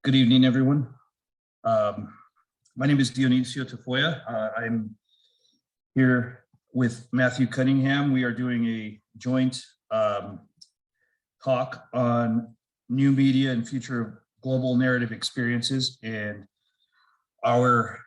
Good evening, everyone. My name is Dionisio Tafoya. I'm here with Matthew Cunningham. We are doing a joint talk on new media and future of global narrative experiences and our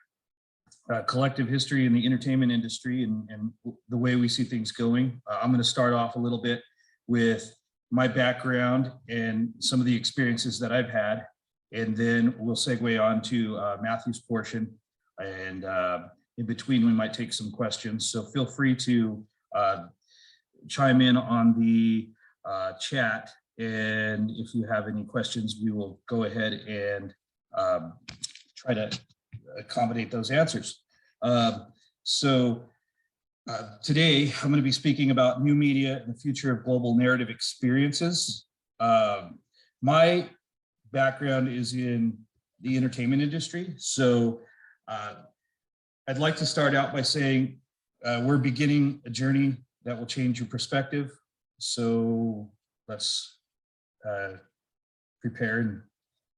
collective history in the entertainment industry and the way we see things going. I'm going to start off a little bit with my background and some of the experiences that I've had. And then we'll segue on to Matthew's portion. And in between, we might take some questions. So feel free to chime in on the chat. And if you have any questions, we will go ahead and try to accommodate those answers. Today, I'm going to be speaking about new media and the future of global narrative experiences. My background is in the entertainment industry. So I'd like to start out by saying we're beginning a journey that will change your perspective. So let's prepare and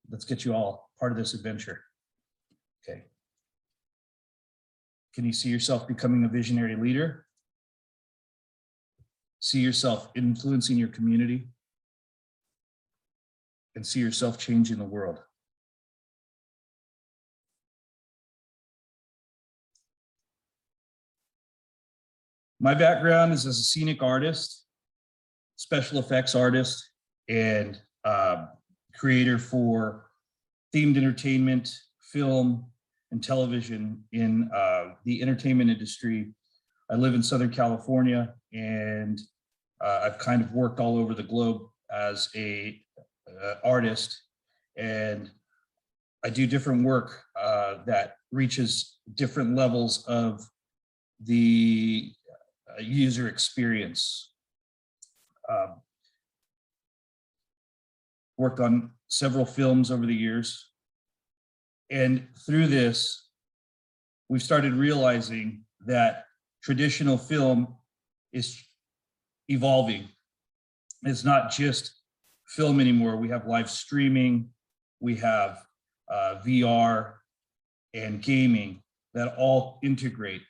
let's get you all part of this adventure. Okay. Can you see yourself becoming a visionary leader? See yourself influencing your community? And see yourself changing the world. My background is as a scenic artist, special effects artist, and creator for themed entertainment, film, and television in the entertainment industry. I live in Southern California, and I've kind of worked all over the globe as a artist, and I do different work that reaches different levels of the user experience. Worked on several films over the years, and through this, we've started realizing that traditional film is evolving. It's not just film anymore. We have live streaming, we have VR and gaming that all integrate.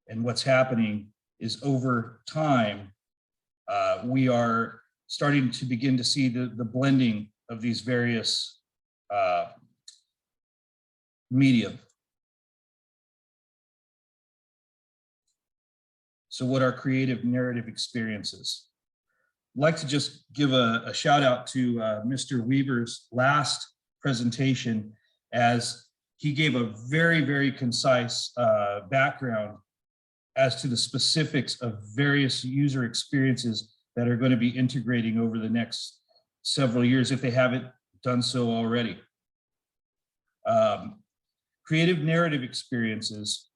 And what's happening is over time, we are starting to begin to see the blending of these various media. So what are creative narrative experiences? I'd like to just give a shout out to Mr. Weaver's last presentation, as he gave a very, very concise background as to the specifics of various user experiences that are going to be integrating over the next several years, if they haven't done so already. Creative narrative experiences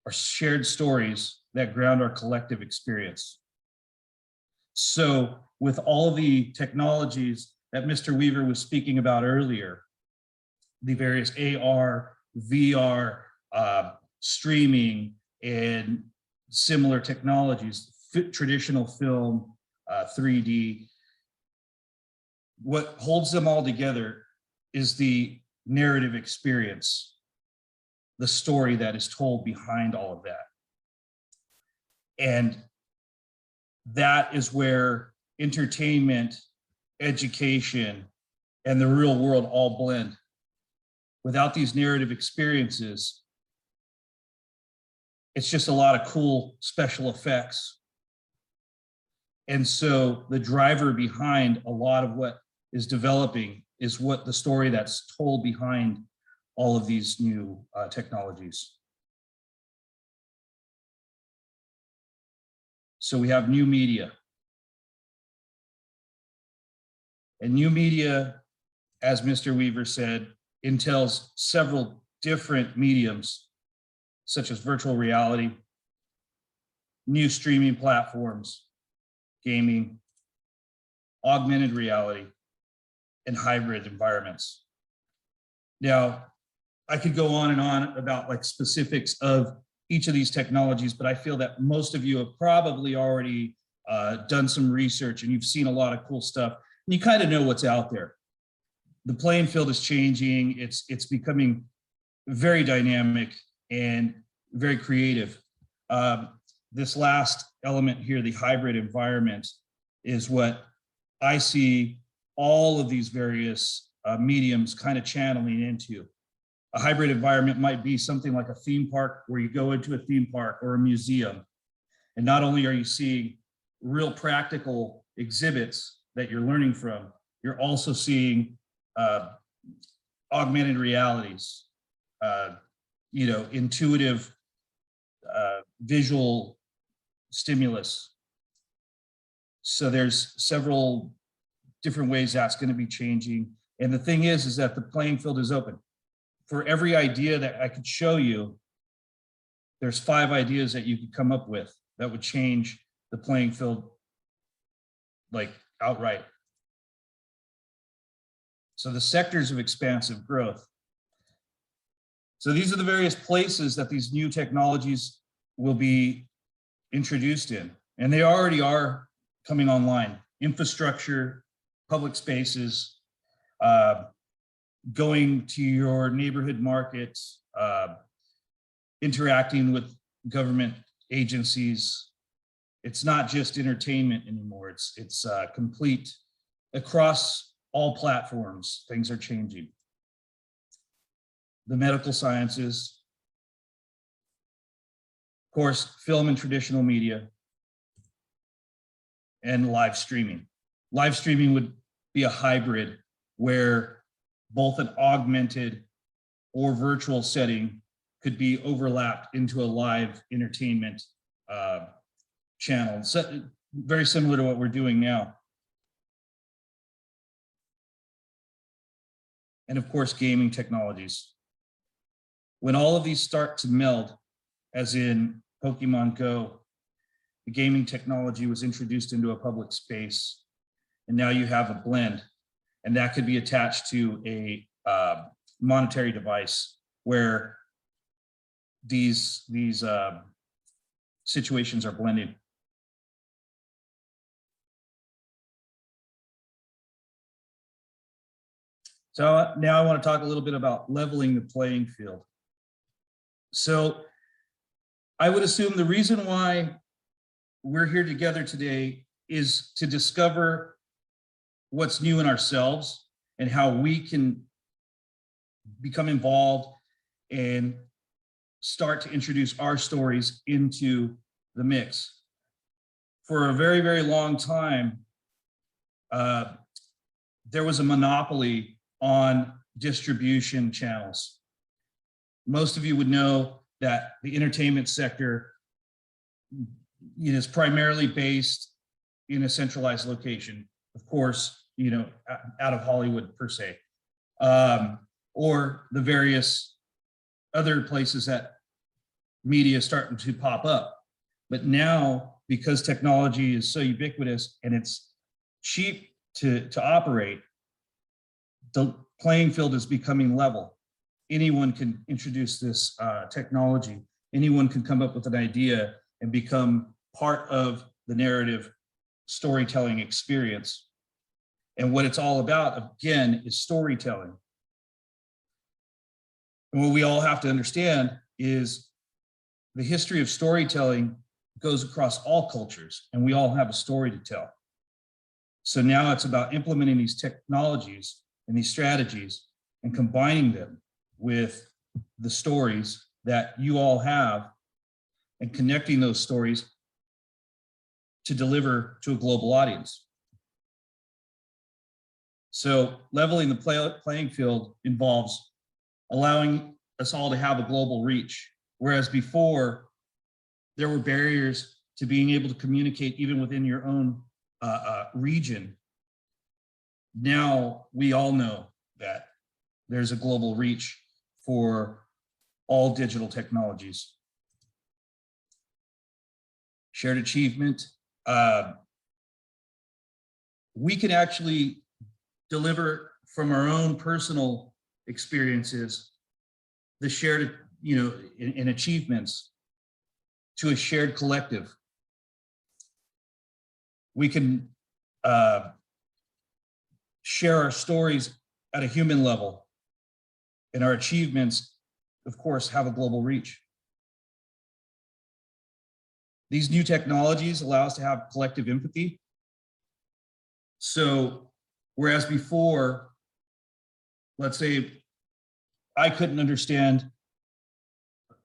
are shared stories that ground our collective experience. So with all the technologies that Mr. Weaver was speaking about earlier, the various AR, VR, streaming, and similar technologies, traditional film, 3D, what holds them all together is the narrative experience, the story that is told behind all of that. And that is where entertainment, education, and the real world all blend. Without these narrative experiences, it's just a lot of cool special effects. And so the driver behind a lot of what is developing is what the story that's told behind all of these new technologies. So we have new media. And new media, as Mr. Weaver said, entails several different mediums, such as virtual reality, new streaming platforms, gaming, augmented reality, and hybrid environments. Now, I could go on and on about like specifics of each of these technologies, but I feel that most of you have probably already done some research and you've seen a lot of cool stuff, and you kind of know what's out there. the playing field is changing. It's becoming very dynamic and very creative. This last element here, the hybrid environment, is what I see all of these various mediums kind of channeling into. A hybrid environment might be something like a theme park, where you go into a theme park or a museum, and not only are you seeing real practical exhibits that you're learning from, you're also seeing augmented realities, intuitive visual stimulus. So there's several different ways that's going to be changing. And the thing is that the playing field is open. For every idea that I could show you, there's 5 ideas that you could come up with that would change the playing field, like, outright. So the sectors of expansive growth. So these are the various places that these new technologies will be introduced in, and they already are coming online. Infrastructure, public spaces, going to your neighborhood markets, interacting with government agencies. It's not just entertainment anymore. It's complete across all platforms. Things are changing. The medical sciences, of course, film and traditional media, and live streaming. Live streaming would be a hybrid where both an augmented or virtual setting could be overlapped into a live entertainment channel. So, very similar to what we're doing now. And of course, gaming technologies. When all of these start to meld, as in Pokemon Go, the gaming technology was introduced into a public space, and now you have a blend, and that could be attached to a monetary device where these situations are blended. So now I want to talk a little bit about leveling the playing field. So I would assume the reason why we're here together today is to discover what's new in ourselves and how we can become involved and start to introduce our stories into the mix. For a very, very long time, there was a monopoly on distribution channels. Most of you would know that the entertainment sector is primarily based in a centralized location, of course, out of Hollywood per se, or the various other places that media is starting to pop up. But now, because technology is so ubiquitous and it's cheap to operate, the playing field is becoming level. Anyone can introduce this technology. Anyone can come up with an idea and become part of the narrative storytelling experience. And what it's all about, again, is storytelling. And what we all have to understand is the history of storytelling goes across all cultures, and we all have a story to tell. So now it's about implementing these technologies and these strategies and combining them with the stories that you all have and connecting those stories to deliver to a global audience. So leveling the playing field involves allowing us all to have a global reach, whereas before there were barriers to being able to communicate even within your own region. Now we all know that there's a global reach for all digital technologies. Shared achievement. We can actually deliver from our own personal experiences the shared, in achievements to a shared collective. We can share our stories at a human level. And our achievements, of course, have a global reach. These new technologies allow us to have collective empathy. So whereas before, let's say I couldn't understand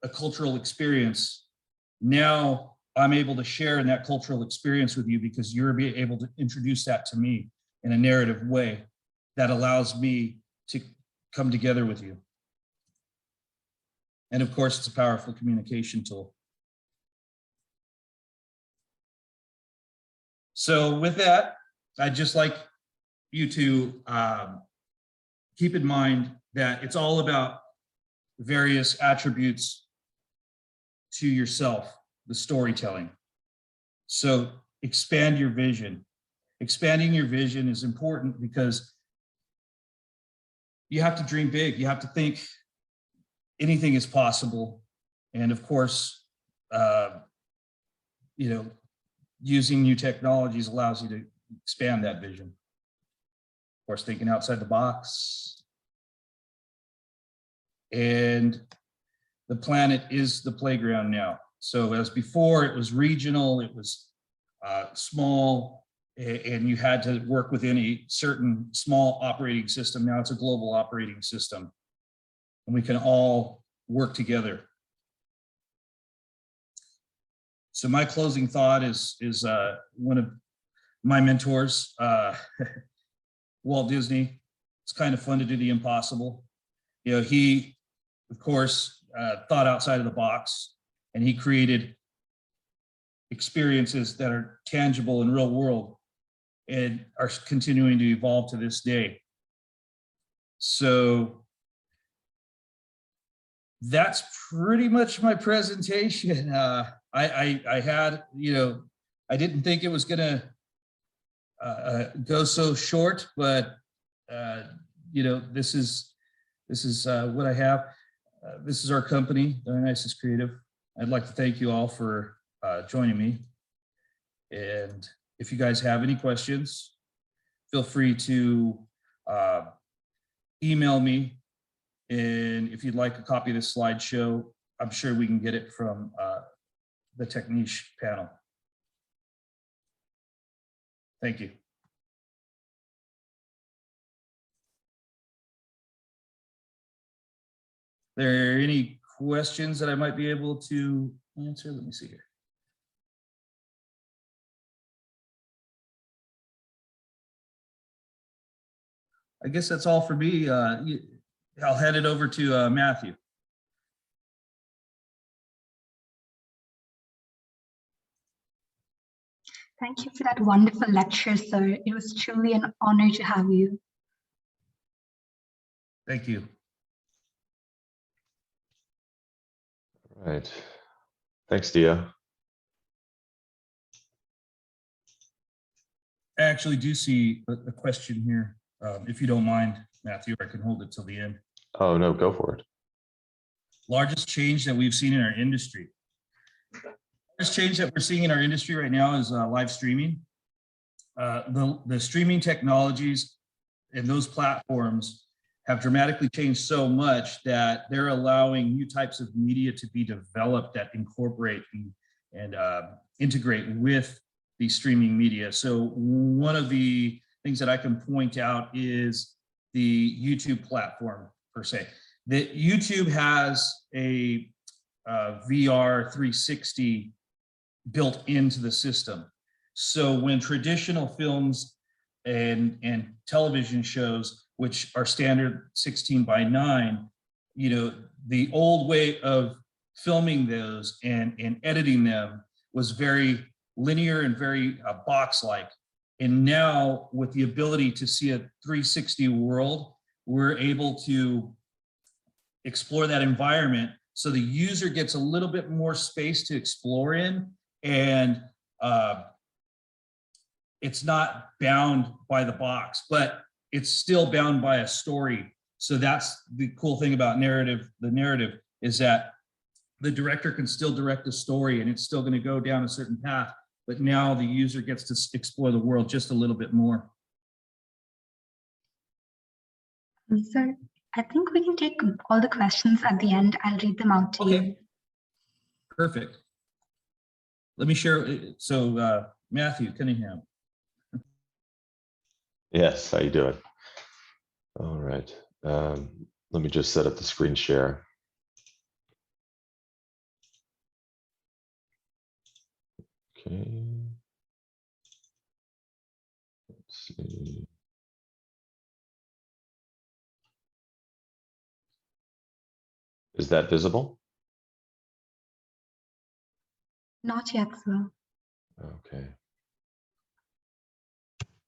a cultural experience, now I'm able to share in that cultural experience with you because you're able to introduce that to me in a narrative way that allows me to come together with you. And of course, it's a powerful communication tool. So with that, I'd just like you to keep in mind that it's all about various attributes to yourself, the storytelling. So expand your vision. Expanding your vision is important because you have to dream big. You have to think anything is possible. And of course, you know, using new technologies allows you to expand that vision. Of course, thinking outside the box. And the planet is the playground now. So as before, it was regional, it was small, and you had to work within a certain small operating system. Now it's a global operating system, and we can all work together. So my closing thought is one of my mentors, Walt Disney. It's kind of fun to do the impossible. You know, he, of course, thought outside of the box, and he created experiences that are tangible in real world and are continuing to evolve to this day. So that's pretty much my presentation. I had, you know, I didn't think it was gonna go so short, but you know, this is what I have. This is our company, Dionisio Creative. I'd like to thank you all for joining me. And if you guys have any questions, feel free to email me. And if you'd like a copy of this slideshow, I'm sure we can get it from the Techniche panel. Thank you. Are there any questions that I might be able to answer? Let me see here. I guess that's all for me. I'll hand it over to Matthew. Thank you for that wonderful lecture, sir. It was truly an honor to have you. Thank you. All right. Thanks, Dio. I actually do see a question here. If you don't mind, Matthew, I can hold it till the end. Oh, no, go for it. Largest change that we've seen in our industry. Largest change that we're seeing in our industry right now is live streaming. The streaming technologies and those platforms have dramatically changed so much that they're allowing new types of media to be developed that incorporate and integrate with the streaming media. So one of the things that I can point out is the YouTube platform per se. That YouTube has a VR 360 built into the system. So when traditional films and television shows, which are standard 16:9, you know, the old way of filming those and editing them was very linear and very box-like. And now with the ability to see a 360 world, we're able to explore that environment so the user gets a little bit more space to explore in, and it's not bound by the box, but it's still bound by a story. So that's the cool thing about narrative. The narrative is that the director can still direct a story and it's still going to go down a certain path, but now the user gets to explore the world just a little bit more. So I think we can take all the questions at the end. I'll read them out to you. Okay, perfect. Let me share. So Matthew Cunningham. Yes, how you doing? All right. Let me just set up the screen share. Okay. Let's see. Is that visible? Not yet, sir. Okay.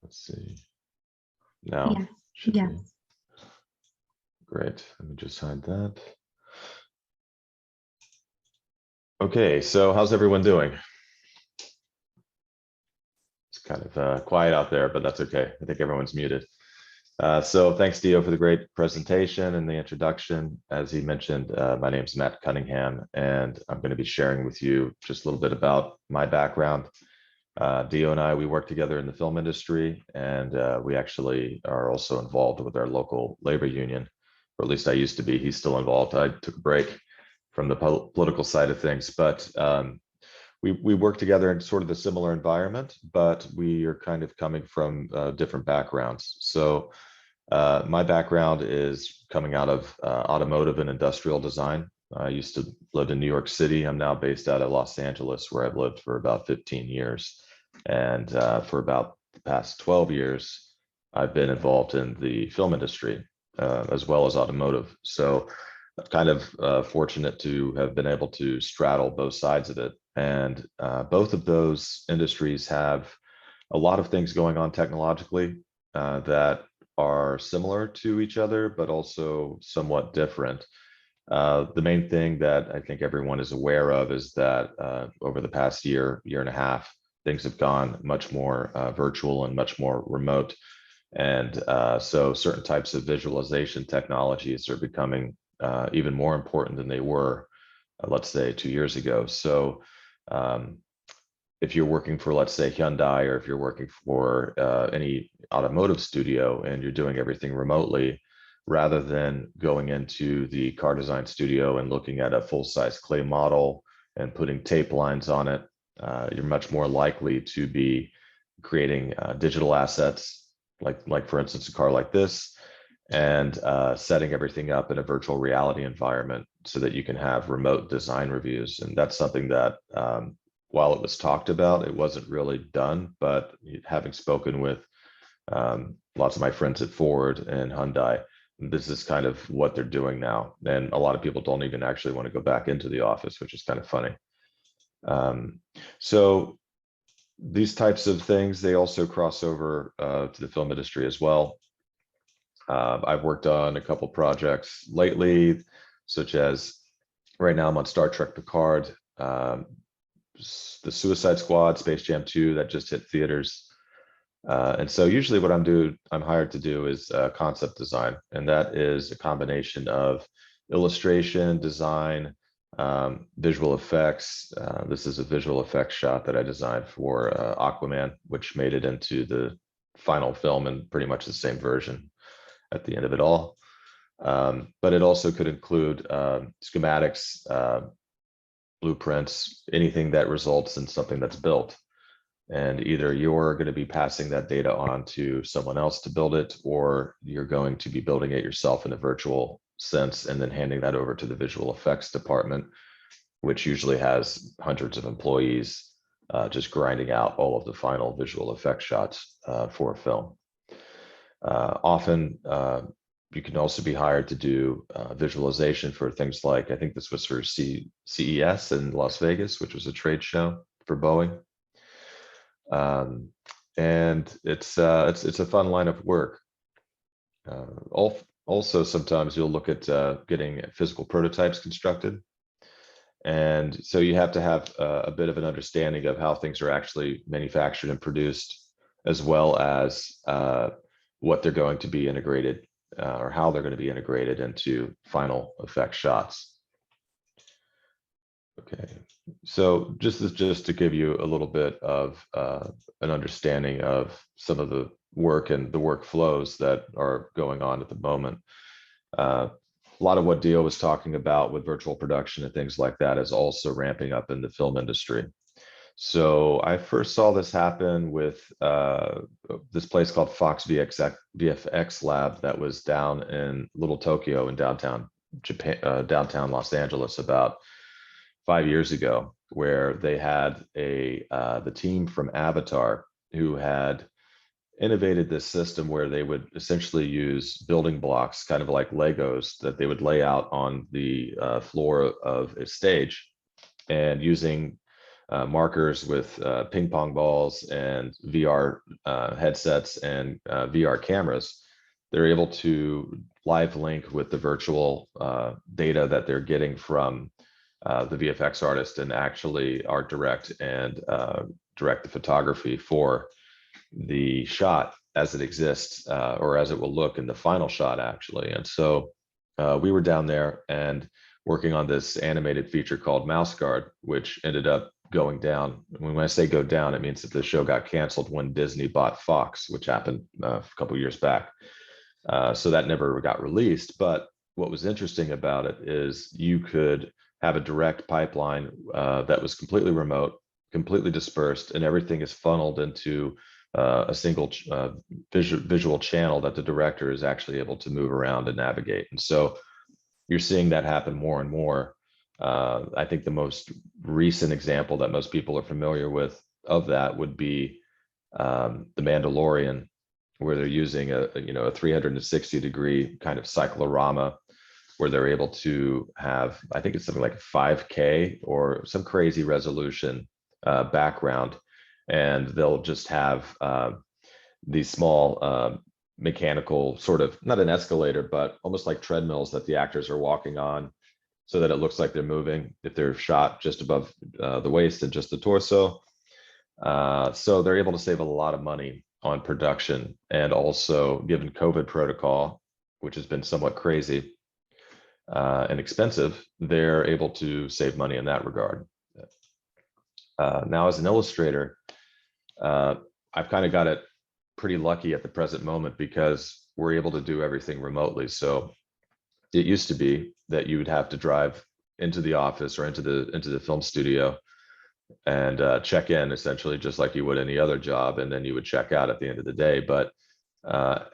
Let's see. Now, Yes. should Yes. be. Great. Let me just hide that. Okay, so how's everyone doing? It's kind of quiet out there, but that's okay. I think everyone's muted. So thanks, Dio, for the great presentation and the introduction. As he mentioned, my name is Matt Cunningham, and I'm going to be sharing with you just a little bit about my background. Dio and I, we work together in the film industry, and we actually are also involved with our local labor union, or at least I used to be. He's still involved. I took a break from the political side of things, but we work together in sort of a similar environment, but we are kind of coming from different backgrounds. So my background is coming out of automotive and industrial design. I used to live in New York City. I'm now based out of Los Angeles, where I've lived for about 15 years. And for about the past 12 years, I've been involved in the film industry as well as automotive. So I'm kind of fortunate to have been able to straddle both sides of it. And both of those industries have a lot of things going on technologically that are similar to each other, but also somewhat different. The main thing that I think everyone is aware of is that over the past year and a half, things have gone much more virtual and much more remote. And so certain types of visualization technologies are becoming even more important than they were, let's say, 2 years ago. So if you're working for, let's say, Hyundai, or if you're working for any automotive studio and you're doing everything remotely, rather than going into the car design studio and looking at a full-size clay model and putting tape lines on it, you're much more likely to be creating digital assets, like for instance, a car like this, and setting everything up in a virtual reality environment so that you can have remote design reviews. And that's something that while it was talked about, it wasn't really done. But having spoken with lots of my friends at Ford and Hyundai, this is kind of what they're doing now. And a lot of people don't even actually want to go back into the office, which is kind of funny. So these types of things, they also cross over to the film industry as well. I've worked on a couple projects lately, such as right now I'm on Star Trek Picard, the Suicide Squad, Space Jam 2 that just hit theaters. And so usually what I'm hired to do is concept design. And that is a combination of illustration, design, visual effects. This is a visual effects shot that I designed for Aquaman, which made it into the final film in pretty much the same version at the end of it all. But it also could include schematics, blueprints, anything that results in something that's built. And either you're going to be passing that data on to someone else to build it, or you're going to be building it yourself in a virtual sense and then handing that over to the visual effects department, which usually has hundreds of employees just grinding out all of the final visual effects shots for a film. Often, you can also be hired to do visualization for things like, I think this was for CES in Las Vegas, which was a trade show for Boeing. And it's a fun line of work. Also, sometimes you'll look at getting physical prototypes constructed. And so you have to have a bit of an understanding of how things are actually manufactured and produced, as well as what they're going to be integrated or how they're going to be integrated into final effect shots. Okay, so just to give you a little bit of an understanding of some of the work and the workflows that are going on at the moment. A lot of what Dio was talking about with virtual production and things like that is also ramping up in the film industry. So I first saw this happen with this place called Fox VFX Lab that was down in Little Tokyo in downtown Japan, downtown Los Angeles about 5 years ago, where they had the team from Avatar who had innovated this system where they would essentially use building blocks, kind of like Legos, that they would lay out on the floor of a stage, and using markers with ping pong balls and VR headsets and VR cameras, they're able to live link with the virtual data that they're getting from the VFX artist and actually art direct and direct the photography for the shot as it exists, or as it will look in the final shot, actually. And so we were down there and working on this animated feature called Mouse Guard, which ended up going down. When I say go down, it means that the show got canceled when Disney bought Fox, which happened a couple years back. So that never got released. But what was interesting about it is you could have a direct pipeline that was completely remote, completely dispersed, and everything is funneled into a single visual channel that the director is actually able to move around and navigate. And so you're seeing that happen more and more. I think the most recent example that most people are familiar with of that would be The Mandalorian, where they're using a 360-degree kind of cyclorama, where they're able to have, I think it's something like 5K or some crazy resolution background, and they'll just have these small mechanical, sort of, not an escalator, but almost like treadmills that the actors are walking on, so that it looks like they're moving if they're shot just above the waist and just the torso. So they're able to save a lot of money on production, and also, given COVID protocol, which has been somewhat crazy and expensive, they're able to save money in that regard. Now, as an illustrator, I've kind of got it pretty lucky at the present moment because we're able to do everything remotely. So it used to be that you would have to drive into the office or into the film studio and check in, essentially just like you would any other job, and then you would check out at the end of the day. But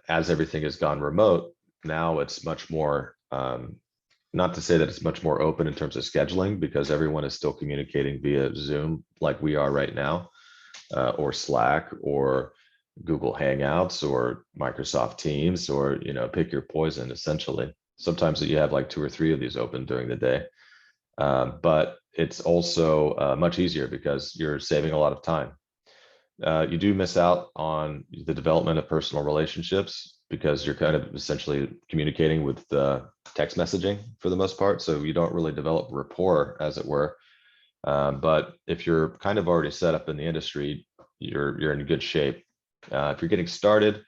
as everything has gone remote, now it's much more, not to say that it's much more open in terms of scheduling, because everyone is still communicating via Zoom like we are right now, or Slack, or Google Hangouts, or Microsoft Teams, or pick your poison, essentially. Sometimes you have like 2 or 3 of these open during the day, but it's also much easier because you're saving a lot of time. You do miss out on the development of personal relationships because you're kind of essentially communicating with text messaging for the most part, so you don't really develop rapport, as it were. But if you're kind of already set up in the industry, you're in good shape. If you're getting started,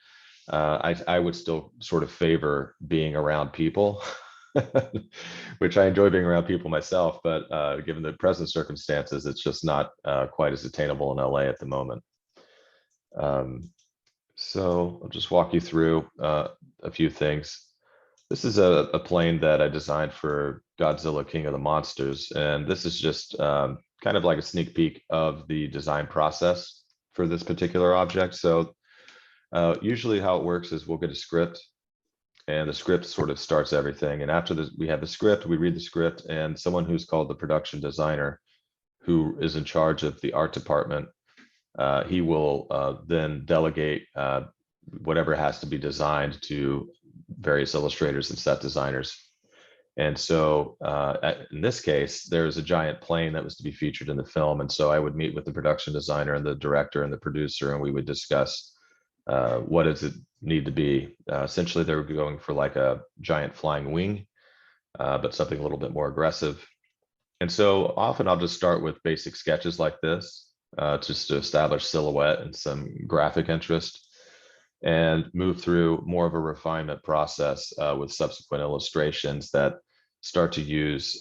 I would still sort of favor being around people, which I enjoy being around people myself, but given the present circumstances, it's just not quite as attainable in LA at the moment. So I'll just walk you through a few things. This is a plane that I designed for Godzilla, King of the Monsters, and this is just kind of like a sneak peek of the design process for this particular object. So usually how it works is we'll get a script, and the script sort of starts everything. And after we have the script, we read the script, and someone who's called the production designer, who is in charge of the art department, he will then delegate whatever has to be designed to various illustrators and set designers. And so in this case, there's a giant plane that was to be featured in the film. And so I would meet with the production designer and the director and the producer, and we would discuss what does it need to be. Essentially, they were going for like a giant flying wing, but something a little bit more aggressive. And so often I'll just start with basic sketches like this, just to establish silhouette and some graphic interest, and move through more of a refinement process with subsequent illustrations that start to use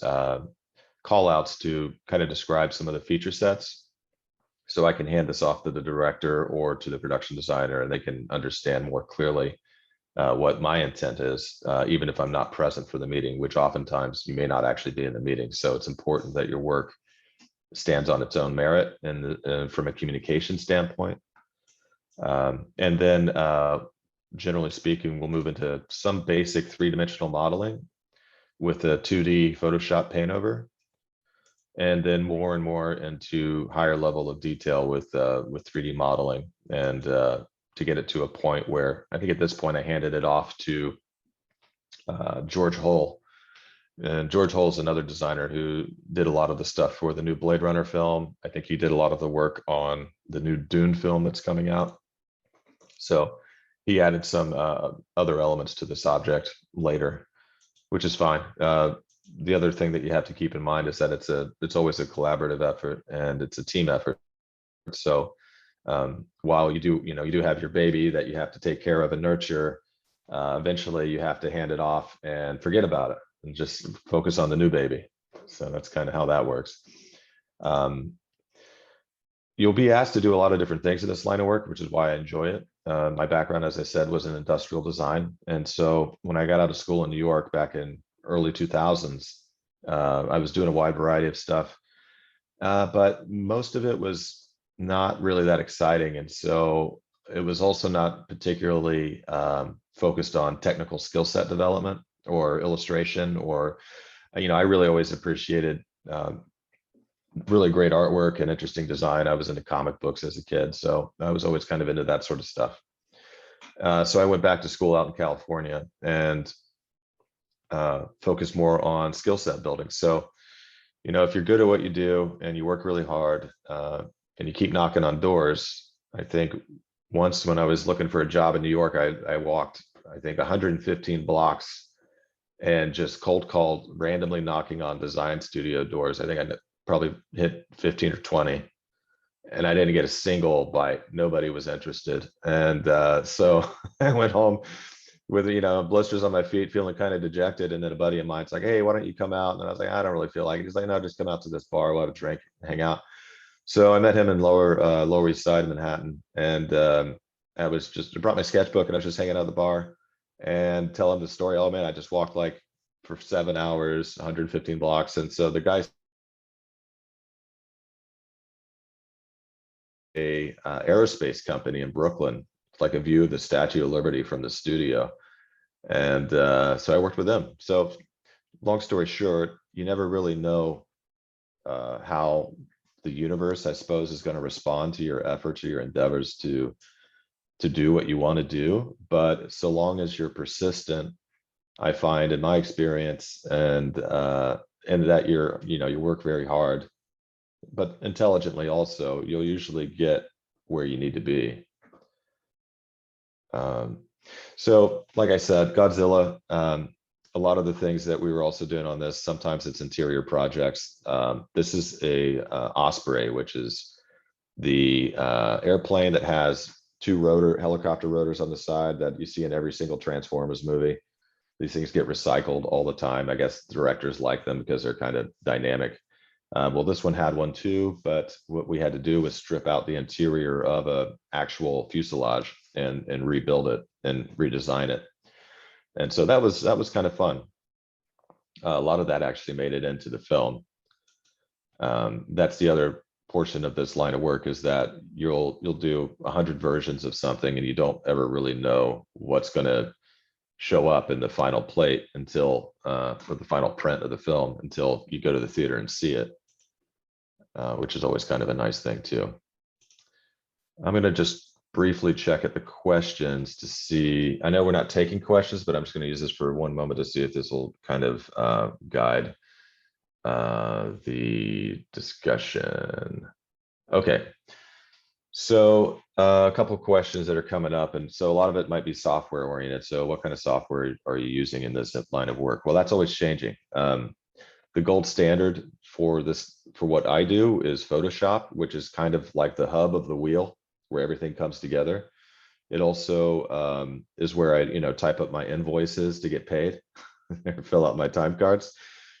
call outs to kind of describe some of the feature sets. So I can hand this off to the director or to the production designer, and they can understand more clearly what my intent is, even if I'm not present for the meeting, which oftentimes you may not actually be in the meeting. So it's important that your work stands on its own merit and from a communication standpoint. And then generally speaking, we'll move into some basic three-dimensional modeling with a 2D Photoshop paint over, and then more and more into higher level of detail with 3D modeling, and to get it to a point where I think at this point I handed it off to George Hull. And George Hull is another designer who did a lot of the stuff for the new Blade Runner film. I think he did a lot of the work on the new Dune film that's coming out. So he added some other elements to this object later, which is fine. The other thing that you have to keep in mind is that it's always a collaborative effort and it's a team effort. So while you do have your baby that you have to take care of and nurture, eventually you have to hand it off and forget about it and just focus on the new baby. So that's kind of how that works. You'll be asked to do a lot of different things in this line of work, which is why I enjoy it. My background, as I said, was in industrial design. And so when I got out of school in New York back in early 2000s, I was doing a wide variety of stuff, but most of it was not really that exciting. And so it was also not particularly focused on technical skill set development or illustration, or, I really always appreciated really great artwork and interesting design. I was into comic books as a kid, so I was always kind of into that sort of stuff. So I went back to school out in California and focused more on skill set building. So, if you're good at what you do and you work really hard and you keep knocking on doors, I think once when I was looking for a job in New York, I walked, I think 115 blocks and just cold called, randomly knocking on design studio doors. I think I probably hit 15 or 20, and I didn't get a single bite. Nobody was interested. And so I went home with, blisters on my feet, feeling kind of dejected. And then a buddy of mine's like, hey, why don't you come out? And I was like, I don't really feel like it. He's like, no, just come out to this bar, we'll have a drink, hang out. So I met him in Lower East Side, Manhattan. And I brought my sketchbook and I was just hanging out at the bar and tell him the story. Oh man, I just walked like for 7 hours, 115 blocks. And so the guy, a aerospace company in Brooklyn, like a view of the Statue of Liberty from the studio. And so I worked with them. So long story short, you never really know how the universe, I suppose, is going to respond to your efforts or your endeavors to do what you want to do. But so long as you're persistent, I find in my experience, and that you work very hard, but intelligently also, you'll usually get where you need to be. So like I said, Godzilla, a lot of the things that we were also doing on this, sometimes it's interior projects. This is a Osprey, which is the airplane that has two helicopter rotors on the side that you see in every single Transformers movie. These things get recycled all the time. I guess directors like them because they're kind of dynamic. Well, this one had one too, but what we had to do was strip out the interior of a actual fuselage and rebuild it and redesign it. And so that was kind of fun. A lot of that actually made it into the film. That's the other portion of this line of work, is that you'll do 100 versions of something and you don't ever really know what's going to show up in the final plate until for the final print of the film, until you go to the theater and see it, which is always kind of a nice thing too. I'm going to just briefly check at the questions to see. I know we're not taking questions, but I'm just going to use this for one moment to see if this will kind of guide the discussion. Okay, so a couple of questions that are coming up, and so a lot of it might be software oriented. So what kind of software are you using in this line of work? Well, that's always changing. The gold standard for what I do is Photoshop, which is kind of like the hub of the wheel where everything comes together. It also is where I type up my invoices to get paid, fill out my time cards.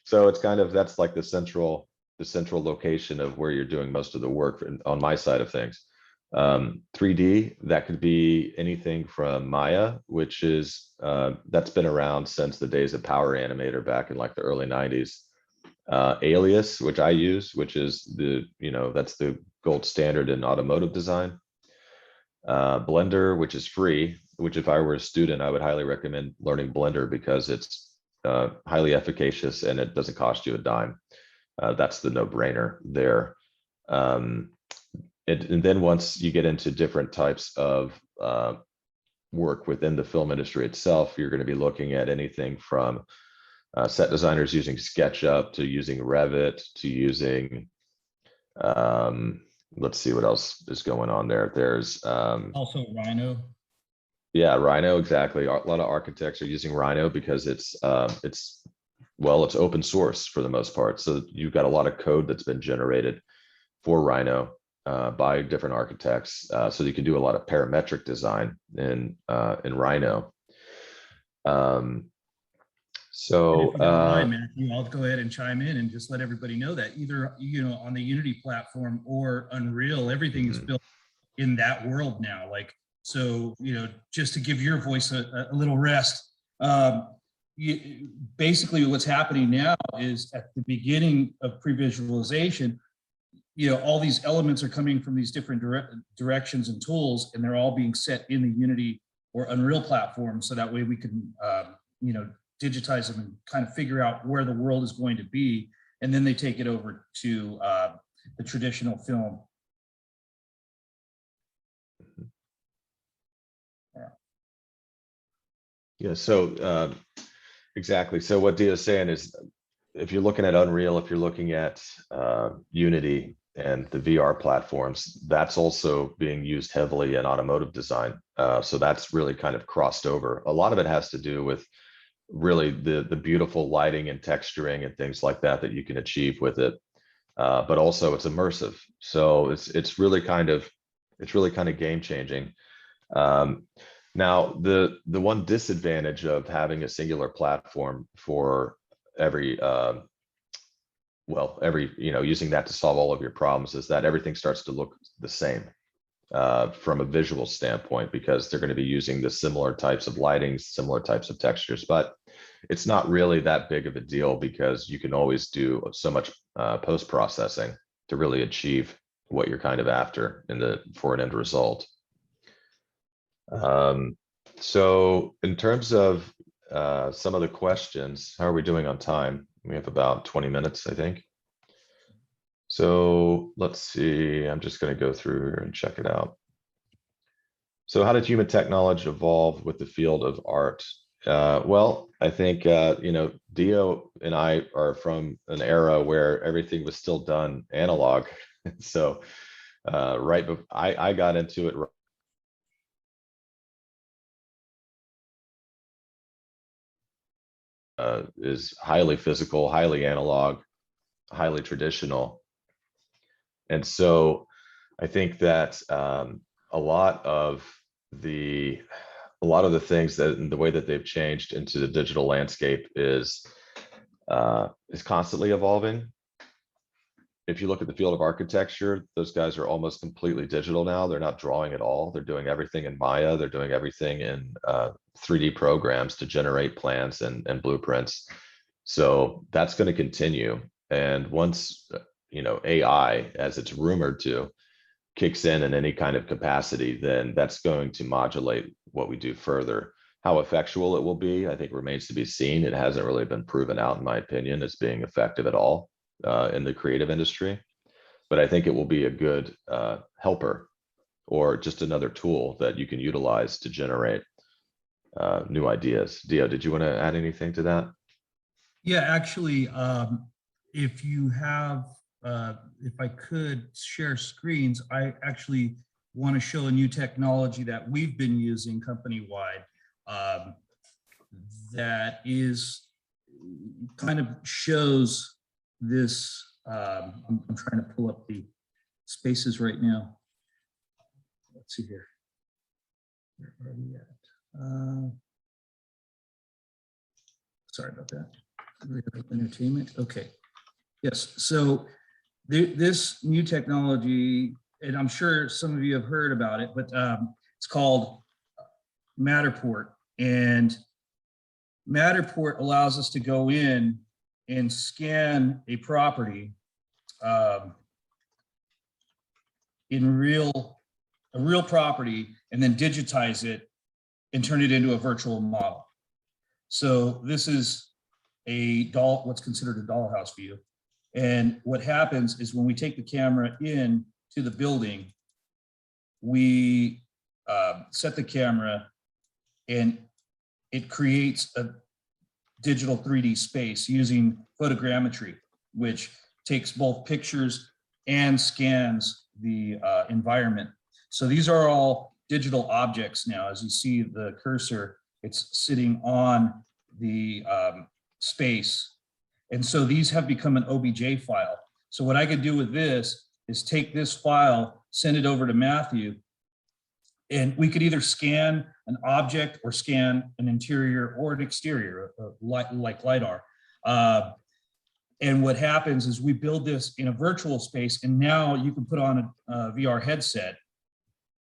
So it's kind of, that's like the central location of where you're doing most of the work on my side of things. 3D, that could be anything from Maya, which is that's been around since the days of Power Animator back in like the early 90s. Alias, which I use, which is the, that's the gold standard in automotive design. Blender, which is free, which if I were a student, I would highly recommend learning Blender because it's highly efficacious and it doesn't cost you a dime. That's the no-brainer there. And then once you get into different types of work within the film industry itself, you're going to be looking at anything from set designers using SketchUp to using Revit to using, let's see what else is going on there. There's Also Rhino. yeah, Rhino, exactly. A lot of architects are using Rhino because it's open source for the most part. So you've got a lot of code that's been generated for Rhino by different architects. So you can do a lot of parametric design in Rhino. So If you don't mind, Matthew, I'll go ahead and chime in and just let everybody know that either, on the Unity platform or Unreal, everything is built in that world now. Like, so, just to give your voice a little rest, basically what's happening now is at the beginning of previsualization, all these elements are coming from these different directions and tools, and they're all being set in the Unity or Unreal platform. So that way we can, digitize them and kind of figure out where the world is going to be. And then they take it over to the traditional film. yeah, so exactly. So what Dia is saying is, if you're looking at Unreal, if you're looking at Unity and the VR platforms, that's also being used heavily in automotive design. So that's really kind of crossed over. A lot of it has to do with really the beautiful lighting and texturing and things like that you can achieve with it. But also it's immersive. So it's really kind of game changing. Now the one disadvantage of having a singular platform for every using that to solve all of your problems is that everything starts to look the same from a visual standpoint, because they're going to be using the similar types of lighting, similar types of textures. But it's not really that big of a deal because you can always do so much post-processing to really achieve what you're kind of after for an end result. So in terms of some of the questions, how are we doing on time? We have about 20 minutes, I think. So let's see, I'm just going to go through here and check it out. So how did human technology evolve with the field of art? Well, I think, Dio and I are from an era where everything was still done analog. So I got into it is highly physical, highly analog, highly traditional. And so I think that a lot of the things that the way that they've changed into the digital landscape is constantly evolving. If you look at the field of architecture, those guys are almost completely digital now. They're not drawing at all. They're doing everything in Maya. They're doing everything in 3D programs to generate plans and blueprints. So that's going to continue. And once, AI, as it's rumored to, kicks in any kind of capacity, then that's going to modulate what we do further. How effectual it will be, I think, remains to be seen. It hasn't really been proven out, in my opinion, as being effective at all in the creative industry. But I think it will be a good helper, or just another tool that you can utilize to generate new ideas. Dio, did you want to add anything to that? Yeah, actually, if you have, if I could share screens, I actually want to show a new technology that we've been using company-wide that is kind of shows this. I'm trying to pull up the spaces right now. Let's see here. Where are we at? Sorry about that. Entertainment. Okay. Yes. So this new technology, and I'm sure some of you have heard about it, but it's called Matterport. And Matterport allows us to go in and scan a property in a real property, and then digitize it and turn it into a virtual model. So this is what's considered a dollhouse view. And what happens is when we take the camera in to the building, we set the camera and it creates a digital 3D space using photogrammetry, which takes both pictures and scans the environment. So these are all digital objects now. As you see the cursor, it's sitting on the space. And so these have become an OBJ file. So what I could do with this is take this file, send it over to Matthew, and we could either scan an object or scan an interior or an exterior, like LiDAR. And what happens is we build this in a virtual space, and now you can put on a VR headset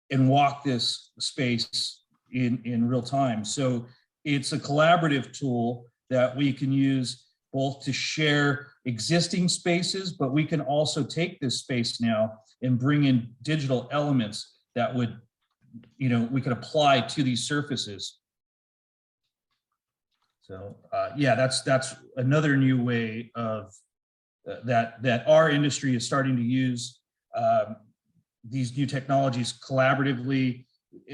and walk this space in real time. So it's a collaborative tool that we can use both to share existing spaces, but we can also take this space now and bring in digital elements that would, we could apply to these surfaces. So yeah, that's another new way of that our industry is starting to use these new technologies collaboratively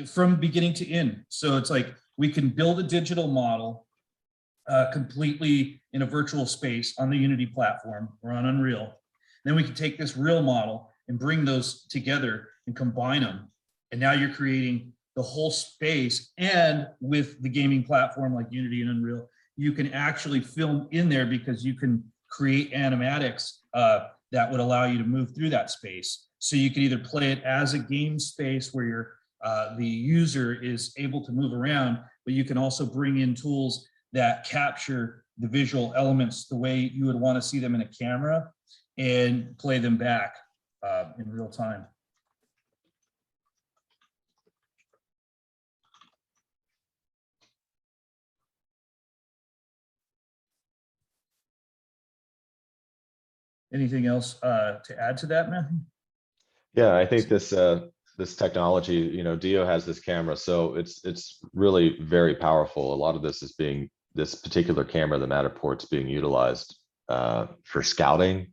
from beginning to end. So it's like we can build a digital model completely in a virtual space on the Unity platform or on Unreal. Then we can take this real model and bring those together and combine them. And now you're creating the whole space. And with the gaming platform like Unity and Unreal, you can actually film in there because you can create animatics that would allow you to move through that space. So you can either play it as a game space where you're, the user is able to move around, but you can also bring in tools that capture the visual elements the way you would want to see them in a camera and play them back in real time. Anything else to add to that, Matthew? Yeah, I think this this technology, Dio has this camera, so it's really very powerful. A lot of this is this particular camera, the Matterport's being utilized for scouting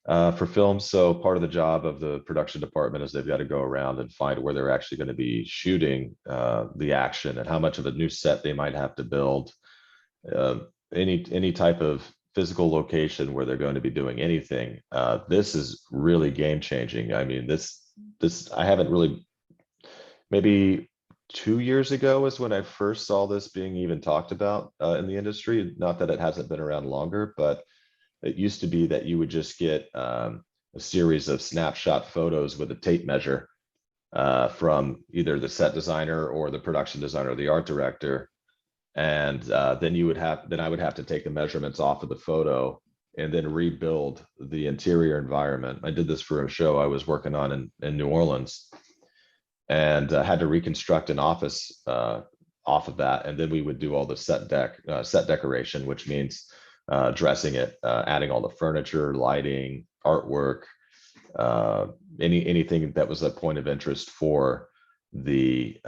for films. So part of the job of the production department is they've got to go around and find where they're actually going to be shooting the action and how much of a new set they might have to build. Any type of physical location where they're going to be doing anything. This is really game changing. I mean, this I haven't really, maybe 2 years ago is when I first saw this being even talked about in the industry. Not that it hasn't been around longer, but it used to be that you would just get a series of snapshot photos with a tape measure from either the set designer or the production designer or the art director. And then I would have to take the measurements off of the photo and then rebuild the interior environment. I did this for a show I was working on in New Orleans, and had to reconstruct an office off of that. And then we would do all the set decoration, which means dressing it, adding all the furniture, lighting, artwork, anything that was a point of interest for the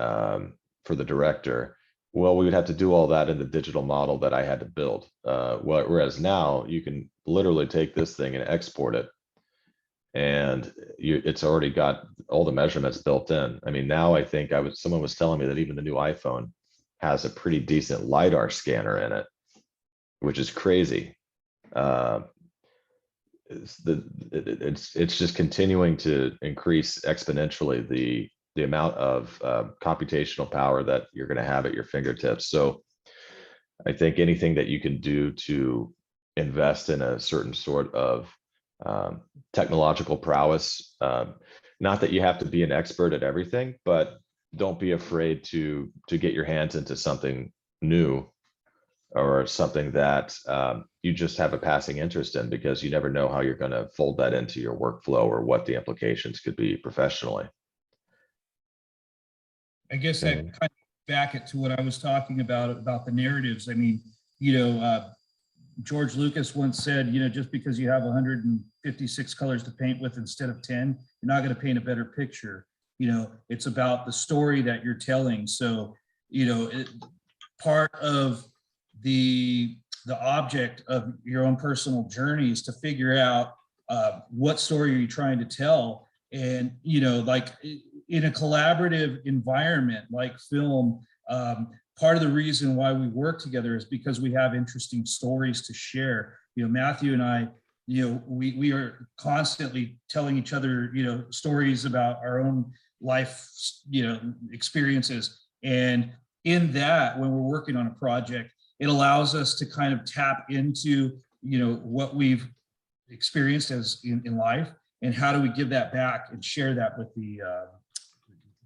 director. Well, we would have to do all that in the digital model that I had to build. Whereas now you can literally take this thing and export it, and it's already got all the measurements built in. I mean, now I think someone was telling me that even the new iPhone has a pretty decent LiDAR scanner in it, which is crazy. It's just continuing to increase exponentially the amount of computational power that you're going to have at your fingertips. So I think anything that you can do to invest in a certain sort of technological prowess, not that you have to be an expert at everything, but don't be afraid to get your hands into something new or something that you just have a passing interest in because you never know how you're going to fold that into your workflow or what the implications could be professionally. I guess that kind of back it to what I was talking about the narratives. I mean, George Lucas once said, just because you have 156 colors to paint with instead of 10, you're not going to paint a better picture. It's about the story that you're telling. So, part of the object of your own personal journey is to figure out what story are you trying to tell. And, like in a collaborative environment like film, part of the reason why we work together is because we have interesting stories to share. Matthew and I, we are constantly telling each other, stories about our own life, experiences. And in that, when we're working on a project, it allows us to kind of tap into, what we've experienced as in life, and how do we give that back and share that with the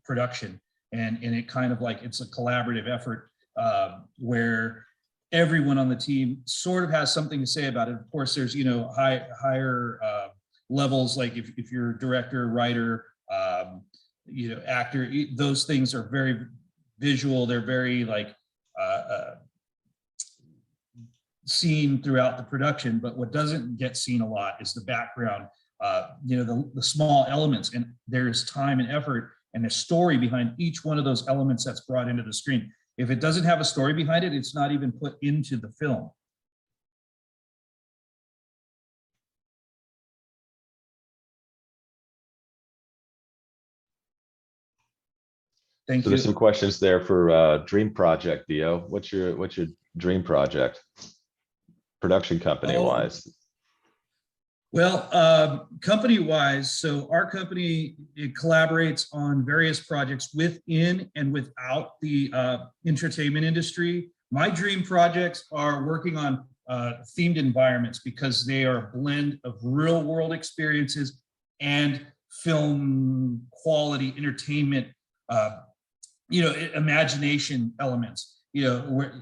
production. And it kind of like, it's a collaborative effort where everyone on the team sort of has something to say about it. Of course, there's, higher levels, like if you're a director, writer, actor, those things are very visual. They're very like seen throughout the production, but what doesn't get seen a lot is the background, the small elements, and there's time and effort and a story behind each one of those elements that's brought into the screen. If it doesn't have a story behind it, it's not even put into the film. Thank So you. there's some questions there for dream project, Dio. What's your dream project, production company wise? Well, company-wise, so our company, it collaborates on various projects within and without the entertainment industry. My dream projects are working on themed environments because they are a blend of real-world experiences and film quality entertainment, imagination elements,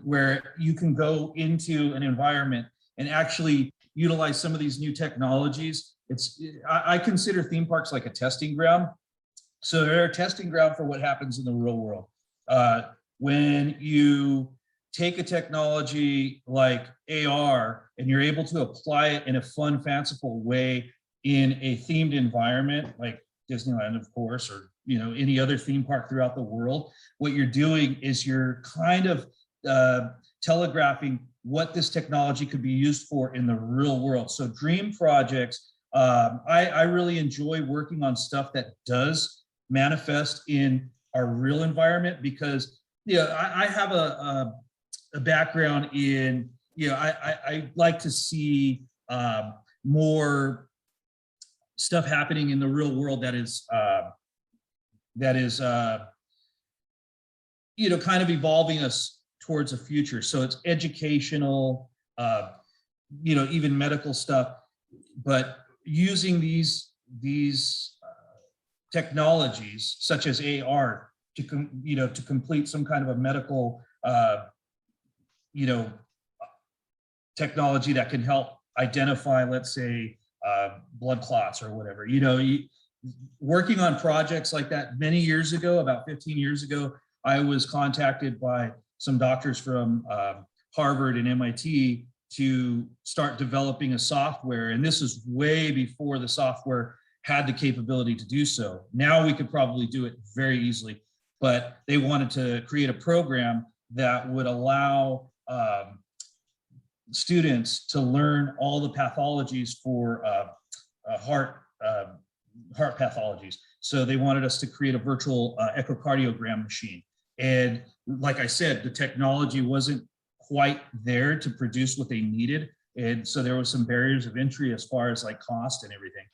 where you can go into an environment and actually utilize some of these new technologies. I consider theme parks like a testing ground. So they're a testing ground for what happens in the real world. When you take a technology like AR and you're able to apply it in a fun, fanciful way in a themed environment like Disneyland, of course, or any other theme park throughout the world, what you're doing is you're kind of telegraphing what this technology could be used for in the real world. So dream projects, I really enjoy working on stuff that does manifest in our real environment because, I have a background in, I like to see more stuff happening in the real world that is kind of evolving us towards a future. So it's educational, even medical stuff, but using these technologies such as AR to complete some kind of a medical, technology that can help identify, let's say, blood clots or whatever. Working on projects like that many years ago, about 15 years ago, I was contacted by some doctors from Harvard and MIT to start developing a software. And this is way before the software had the capability to do so. Now we could probably do it very easily, but they wanted to create a program that would allow students to learn all the pathologies for heart pathologies. So they wanted us to create a virtual echocardiogram machine. And like I said, the technology wasn't quite there to produce what they needed. And so there was some barriers of entry as far as like cost and everything.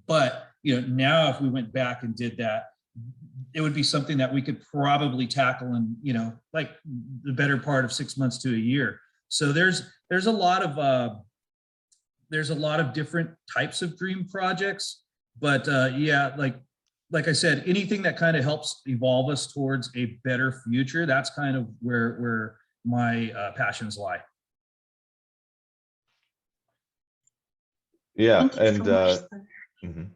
But now if we went back and did that, it would be something that we could probably tackle in, like the better part of 6 months to a year. So there's a lot of different types of dream projects, but yeah, like I said, anything that kind of helps evolve us towards a better future, that's kind of where my passions lie. Yeah, Thank you and so much, sir. mhm.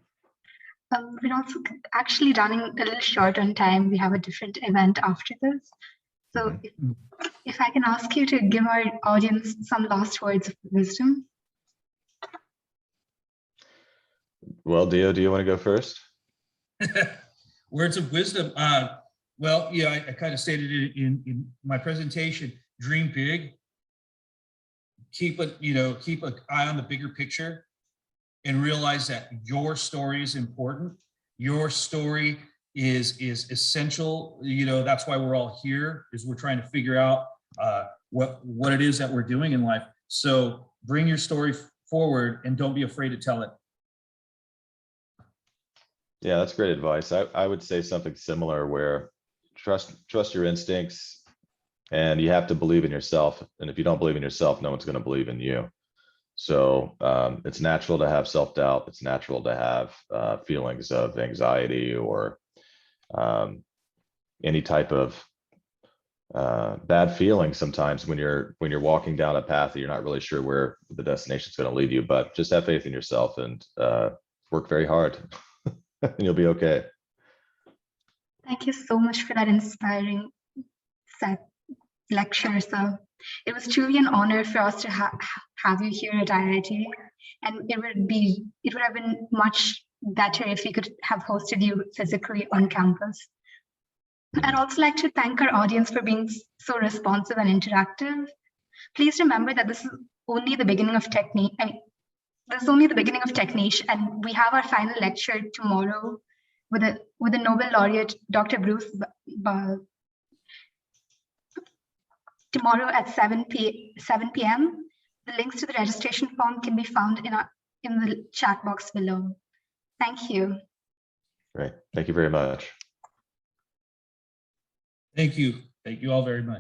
We're also actually running a little short on time. We have a different event after this. So if I can ask you to give our audience some last words of wisdom. Well, Dio, do you want to go first? Words of wisdom. Well, yeah, I kind of stated it in my presentation. Dream big. Keep an eye on the bigger picture, and realize that your story is important. Your story is essential. That's why we're all here. Is we're trying to figure out what it is that we're doing in life. So bring your story forward and don't be afraid to tell it. Yeah, that's great advice. I would say something similar where trust your instincts, and you have to believe in yourself. And if you don't believe in yourself, no one's going to believe in you. So it's natural to have self-doubt. It's natural to have feelings of anxiety or any type of bad feeling sometimes when you're walking down a path that you're not really sure where the destination is going to lead you. But just have faith in yourself and work very hard. And you'll be okay. Thank you so much for that inspiring lecture. So it was truly an honor for us to have you here at IIT, and it would have been much better if we could have hosted you physically on campus. I'd also like to thank our audience for being so responsive and interactive. Please remember that this is only the beginning of Techniche. This is only the beginning of Techniche, and we have our final lecture tomorrow with the Nobel laureate, Dr. Bruce tomorrow at 7 p.m. The links to the registration form can be found in the chat box below. Thank you. Great. Thank you very much. Thank you. Thank you all very much.